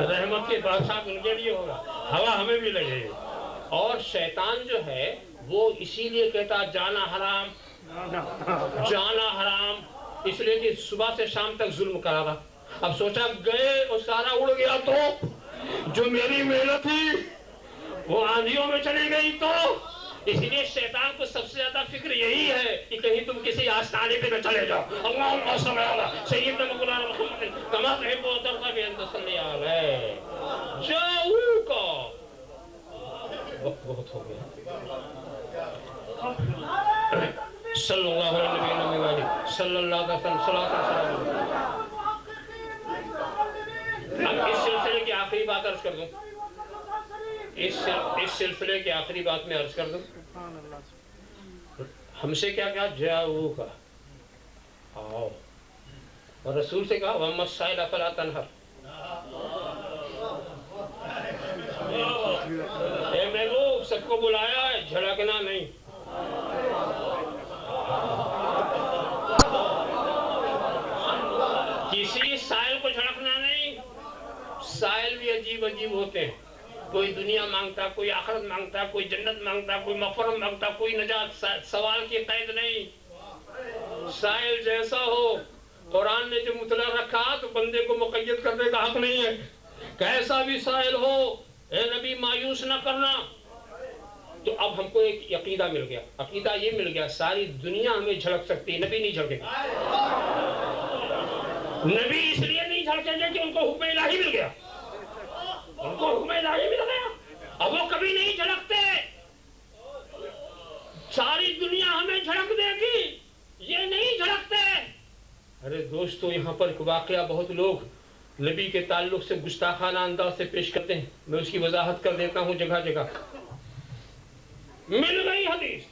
رحمت کے بادشاہ ان کے لیے ہوگا، ہوا ہمیں بھی لگے گی۔ اور شیطان جو ہے وہ اسی لیے کہتا جانا حرام، جانا حرام، اس لیے کہ صبح سے شام تک ظلم کرا رہا۔ اب سوچا گئے اور سارا اڑ گیا تو جو میری محنت تھی وہ آندھیوں میں چلی گئی تو اس لیے شیطان کو سب سے زیادہ فکر یہی ہے کہ کہیں تم کسی آستانے پہ نہ چلے جاؤ۔ اللہم صلی علی سیدنا مولانا محمد کما تحب و ترضی بان تصلی علیہ۔ جاؤ کا وقت بہت ہو گیا۔ صلی اللہ علیہ وسلم صلی اللہ علیہ وسلم۔ اب اس سلسلے کی آخری بات عرض کر دوں، اس سلسلے کی آخری بات میں عرض کر دوں، ہم سے کیا کہا؟ جاؤ کا آؤ، اور رسول سے کہا وَأَمَّا السَّائِلَ فَلَا تَنْهَرْ۔ اے محبوب سب کو بلایا ہے، جھڑکنا نہیں۔ کسی سائل کو جھڑکنا نہیں۔ سائل بھی عجیب عجیب ہوتے ہیں، کوئی دنیا مانگتا، کوئی آخرت مانگتا، کوئی جنت مانگتا، کوئی مغفرت مانگتا، کوئی نجات۔ سوال کی قید نہیں، سائل جیسا ہو۔ قرآن نے جو مطلع رکھا تو بندے کو مقید کرنے کا حق نہیں ہے، کیسا بھی سائل ہو اے نبی مایوس نہ کرنا۔ تو اب ہم کو ایک عقیدہ مل گیا، عقیدہ یہ مل گیا ساری دنیا ہمیں جھڑک سکتی ہے، نبی نہیں جھڑکے گا۔ نبی اس لیے نہیں جھڑکیں گے کہ ان کو حکم الہی مل گیا، ان کو حکم الہی مل گیا، اب وہ کبھی نہیں جھڑکتے۔ ساری دنیا ہمیں جھڑک دے گی، یہ نہیں جھڑکتے۔ ارے دوستو یہاں پر ایک واقعہ بہت لوگ نبی کے تعلق سے گستاخانہ انداز سے پیش کرتے ہیں، میں اس کی وضاحت کر دیتا ہوں جگہ جگہ۔ مل گئی حدیث،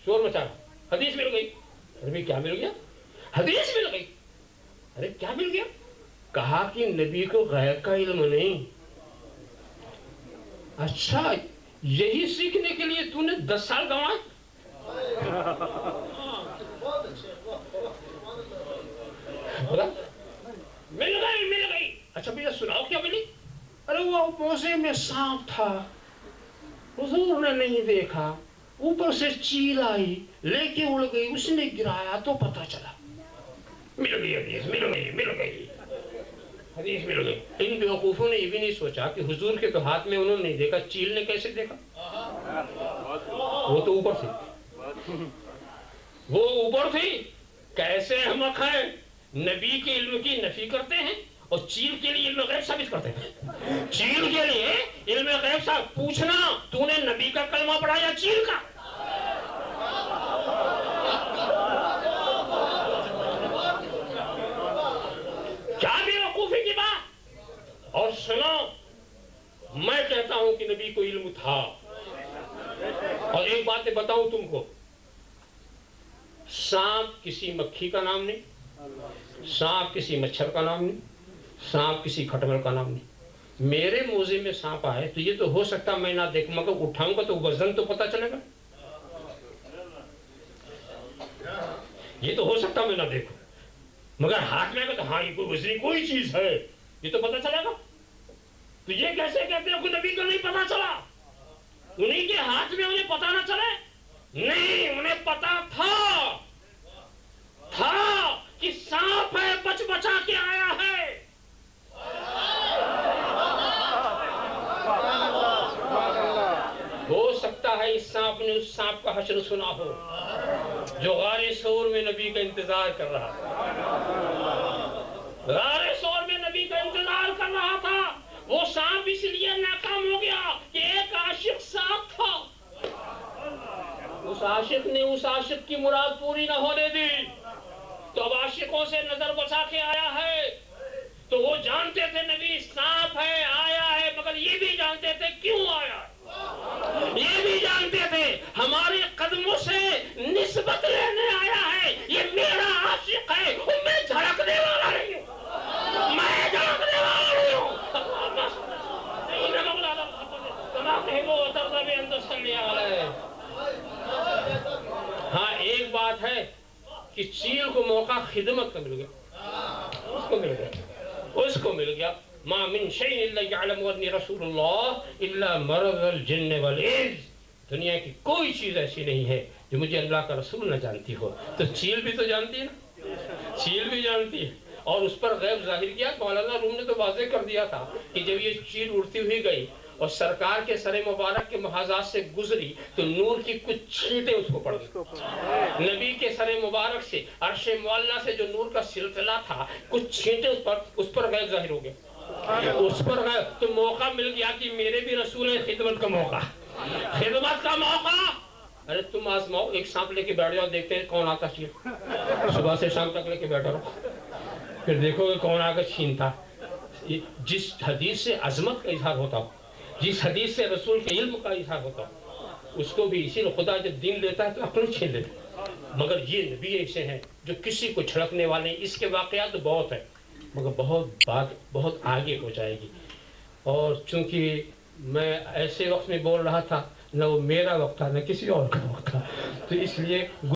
شور مچا رہا، حدیث مل گئی۔ ارے کیا مل گیا؟ حدیث مل گئی۔ ارے کیا مل گیا؟ کہا کہ نبی کو غیب کا علم نہیں۔ اچھا یہی سیکھنے کے لیے تو نے 10 سال گنوائے؟ مل گئی۔ اچھا بھیا سناؤ کیا ملی؟ ارے وہ موزے میں سانپ تھا، حضور نے نہیں دیکھا، اوپر سے چیل آئی لے کے اڑ گئی، اس نے گرایا تو پتا چلا۔ مل گئی حدیث، مل گئی حدیث مل گئی۔ ان بیوقوفوں نے یہ بھی نہیں سوچا کہ حضور کے تو ہاتھ میں انہوں نے نہیں دیکھا، چیل نے کیسے دیکھا؟ وہ تو اوپر تھی، وہ اوپر تھی۔ کیسے احمق ہیں، نبی کے علم کی نفی کرتے ہیں اور چیل کے لیے علم غیب ثابت کرتے ہیں۔ چیل کے لیے علم غیب ثابت پوچھنا تو نے نبی کا کلمہ پڑھا یا چیل کا؟ کیا بے وقوفی کی بات۔ اور سنو میں کہتا ہوں کہ نبی کو علم تھا، اور ایک بات بتاؤں تم کو، سانپ کسی مکھی کا نام نہیں، سانپ کسی مچھر کا نام نہیں، سانپ کسی کھٹمل کا نام نہیں۔ میرے موزے میں سانپ آئے تو یہ تو ہو سکتا میں نہ دیکھ، مگر اٹھاؤں گا تو وزن تو پتا چلے گا، یہ تو ہو سکتا میں نہ دیکھوں، مگر ہاتھ میں آئے گا تو ہاں یہ کوئی وزنی کوئی چیز ہے، یہ تو پتا چلے گا۔ تو یہ کیسے کہتے ہیں کہ نبی کو نہیں پتا چلا؟ انہیں کے ہاتھ میں انہیں پتا نہ چلے؟ نہیں، انہیں پتا تھا کہ سانپ ہے، بچ بچا کے آیا ہے۔ ہو سکتا ہے اس سانپ نے اس سانپ کا حشر سنا ہو جو غار ثور میں نبی کا انتظار کر رہا تھا، غار ثور میں نبی کا انتظار کر رہا تھا۔ وہ سانپ اس لیے ناکام ہو گیا کہ ایک عاشق سانپ تھا، اس عاشق نے اس عاشق کی مراد پوری نہ ہونے دی، تو اب عاشقوں سے نظر بچا کے آیا ہے۔ تو وہ جانتے تھے نبی سانپ ہے، آیا ہے، مگر یہ بھی جانتے تھے کیوں آیا ہے، یہ بھی جانتے تھے ہمارے قدموں سے نسبت لینے آیا ہے، یہ میرا عاشق ہے، اور میں جھڑکنے والا نہیں ہوں، میں جھڑکنے والا نہیں ہوں۔ ہاں ایک بات ہے کہ چیل کو موقع خدمت کا مل گیا، اس کو مل گیا، ما من شيء الا يعلم اني رسول الله الا مرض الجن والانس. دنیا کی کوئی چیز ایسی نہیں ہے جو مجھے اللہ کا رسول نہ جانتی ہو. تو چیل بھی تو جانتی ہے نا، چیل بھی جانتی ہے. اور اس پر غیب ظاہر کیا. مولانا روم نے تو واضح کر دیا تھا کہ جب یہ چیل اڑتی ہوئی گئی اور سرکار کے سر مبارک کے محاذات سے گزری تو نور کی کچھ چھینٹیں اس کو پڑ گئی. نبی کے سر مبارک سے عرش معلیٰ سے جو نور کا سلسلہ تھا کچھ چھینٹیں اس پر غیب ظاہر ہو گئے. اس پر غیب تو موقع مل گیا کہ میرے بھی رسول ہیں، خدمت کا موقع، خدمت کا موقع. ارے تم آزماؤ، ایک سانپ لے کے بیٹھ جاؤ، دیکھتے ہیں کون آتا چھین. صبح سے شام تک لے کے بیٹھا رہو، پھر دیکھو گے کون آ کر چھینتا. جس حدیث سے عظمت کا اظہار ہوتا ہو، جس حدیث سے رسول کے علم کا اظہار ہوتا ہو، اس کو بھی اسی لیے خدا جب دین لیتا ہے تو اپنے چھین لیتا. مگر یہ نبی ایسے ہیں جو کسی کو چھڑکنے والے ہیں. اس کے واقعات تو بہت ہیں مگر بہت آگے ہو جائے گی. اور چونکہ میں ایسے وقت میں بول رہا تھا، نہ وہ میرا وقت تھا نہ کسی اور کا وقت تھا، تو اس لیے